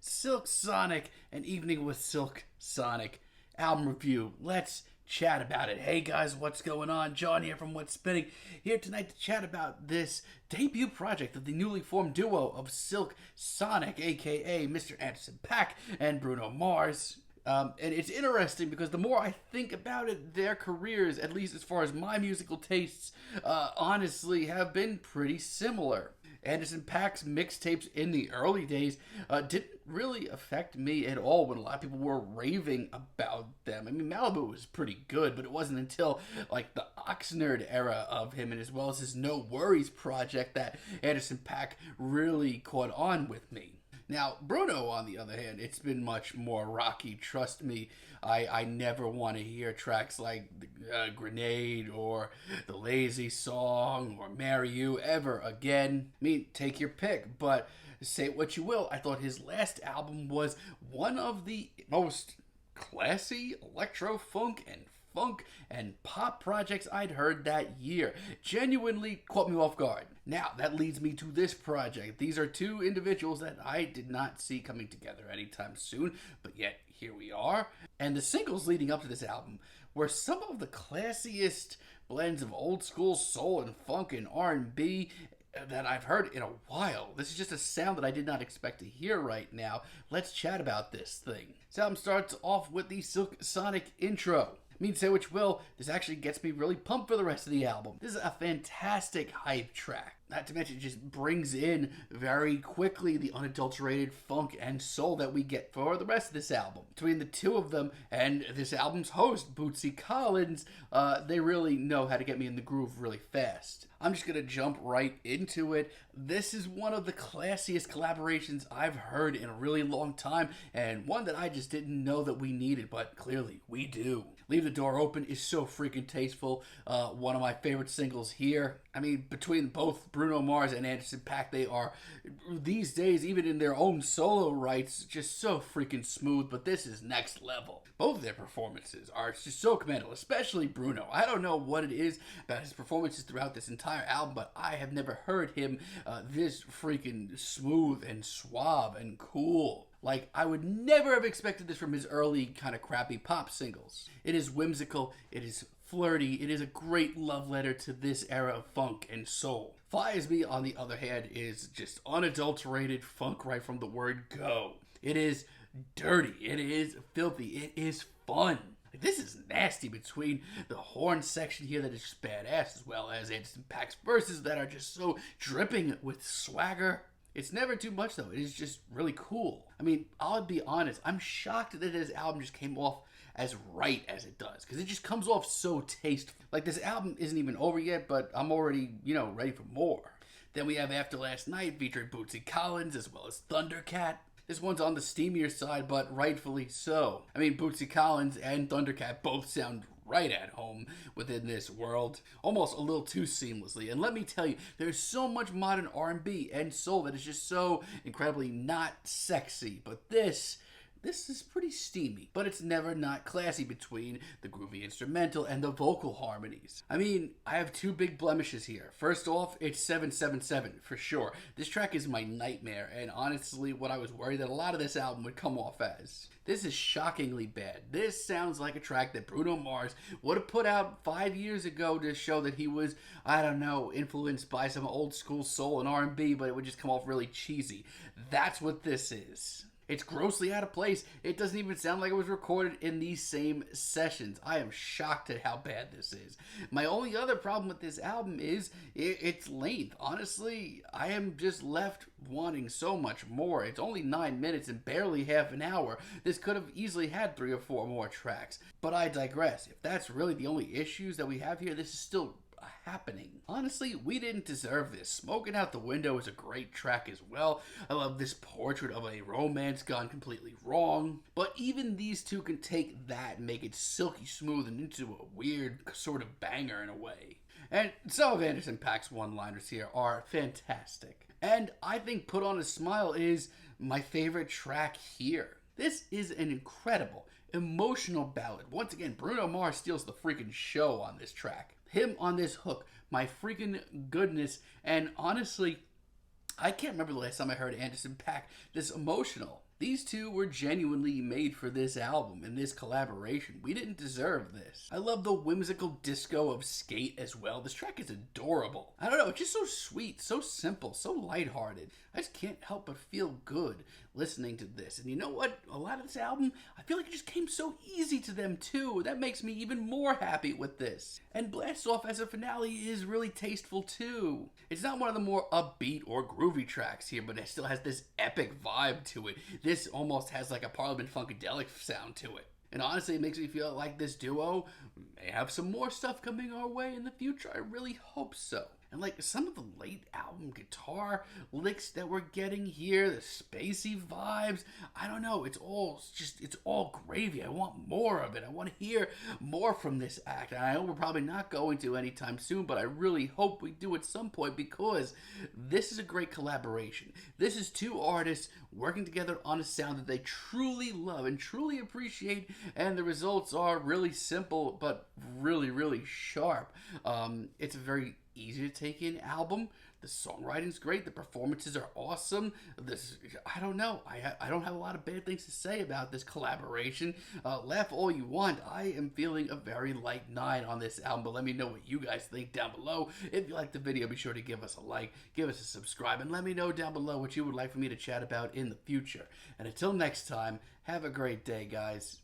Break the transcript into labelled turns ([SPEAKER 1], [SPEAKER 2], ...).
[SPEAKER 1] Silk Sonic, An Evening with Silk Sonic album review. Let's chat about it. Hey guys, what's going on? John here from What's Spinning, here tonight to chat about this debut project of the newly formed duo of Silk Sonic, aka Mr. Anderson Paak and Bruno Mars. And it's interesting because the more I think about it, their careers, at least as far as my musical tastes, honestly have been pretty similar. Anderson Paak's mixtapes in the early days didn't really affect me at all when a lot of people were raving about them. I mean, Malibu was pretty good, but it wasn't until like the Oxnard era of him and as well as his No Worries project that Anderson Paak really caught on with me. Now, Bruno, on the other hand, it's been much more rocky. Trust me, I never want to hear tracks like Grenade or The Lazy Song or Marry You ever again. I mean, take your pick, but say what you will. I thought his last album was one of the most classy electro-funk and pop projects I'd heard that year. Genuinely caught me off guard. Now, that leads me to this project. These are two individuals that I did not see coming together anytime soon, but yet here we are. And the singles leading up to this album were some of the classiest blends of old school soul and funk and R&B that I've heard in a while. This is just a sound that I did not expect to hear right now. Let's chat about this thing. This album starts off with the Silk Sonic intro. I mean, say what you will, this actually gets me really pumped for the rest of the album. This is a fantastic hype track. Not to mention, it just brings in very quickly the unadulterated funk and soul that we get for the rest of this album. Between the two of them and this album's host, Bootsy Collins, they really know how to get me in the groove really fast. I'm just going to jump right into it. This is one of the classiest collaborations I've heard in a really long time, and one that I just didn't know that we needed, but clearly we do. Leave the Door Open is so freaking tasteful. One of my favorite singles here. I mean, between both Bruno Mars and Anderson Paak, they are, these days, even in their own solo rights, just so freaking smooth, but this is next level. Both of their performances are just so commendable, especially Bruno. I don't know what it is about his performances throughout this entire album, but I have never heard him this freaking smooth and suave and cool. Like, I would never have expected this from his early kind of crappy pop singles. It is whimsical, it is flirty, it is a great love letter to this era of funk and soul. Flies Me, on the other hand, is just unadulterated funk right from the word go. It is dirty, it is filthy, it is fun. Like, this is nasty between the horn section here that is just badass, as well as Anderson Paak's verses that are just so dripping with swagger. It's never too much, though. It is just really cool. I mean, I'll be honest. I'm shocked that this album just came off as right as it does, because it just comes off so tasteful. Like, this album isn't even over yet, but I'm already, ready for more. Then we have After Last Night featuring Bootsy Collins as well as Thundercat. This one's on the steamier side, but rightfully so. I mean, Bootsy Collins and Thundercat both sound right at home within this world, almost a little too seamlessly. And let me tell you, there's so much modern R&B and soul that is just so incredibly not sexy. But this is pretty steamy, but it's never not classy between the groovy instrumental and the vocal harmonies. I mean, I have two big blemishes here. First off, it's 777 for sure. This track is my nightmare, and honestly, what I was worried that a lot of this album would come off as. This is shockingly bad. This sounds like a track that Bruno Mars would have put out 5 years ago to show that he was, I don't know, influenced by some old school soul and R&B, but it would just come off really cheesy. That's what this is. It's grossly out of place. It doesn't even sound like it was recorded in these same sessions. I am shocked at how bad this is. My only other problem with this album is its length. Honestly, I am just left wanting so much more. It's only 9 minutes and barely half an hour. This could have easily had 3 or 4 more tracks. But I digress. If that's really the only issues that we have here, this is still happening. Honestly, we didn't deserve this. Smoking Out the Window is a great track as well. I love this portrait of a romance gone completely wrong. But even these two can take that and make it silky smooth and into a weird sort of banger in a way. And some of Anderson Paak's one-liners here are fantastic. And I think Put On a Smile is my favorite track here. This is an incredible, emotional ballad. Once again, Bruno Mars steals the freaking show on this track. Him on this hook, my freaking goodness. And honestly, I can't remember the last time I heard Anderson Paak this emotional. These two were genuinely made for this album and this collaboration. We didn't deserve this. I love the whimsical disco of Skate as well. This track is adorable. I don't know, it's just so sweet, so simple, so lighthearted. I just can't help but feel good listening to this. And you know what? A lot of this album, I feel like it just came so easy to them too. That makes me even more happy with this. And Blast Off as a finale is really tasteful too. It's not one of the more upbeat or groovy tracks here, but it still has this epic vibe to it. This almost has like a Parliament Funkadelic sound to it. And honestly, it makes me feel like this duo may have some more stuff coming our way in the future. I really hope so. And like some of the late album guitar licks that we're getting here, the spacey vibes, I don't know, it's all gravy. I want more of it. I want to hear more from this act. And I know we're probably not going to anytime soon, but I really hope we do at some point because this is a great collaboration. This is two artists working together on a sound that they truly love and truly appreciate, and the results are really simple but really, really sharp. It's a very easy to take in album. The songwriting's great. The performances are awesome. I don't know. I don't have a lot of bad things to say about this collaboration. Laugh all you want. I am feeling a very light 9 on this album, but let me know what you guys think down below. If you liked the video, be sure to give us a like, give us a subscribe, and let me know down below what you would like for me to chat about in the future. And until next time, have a great day, guys.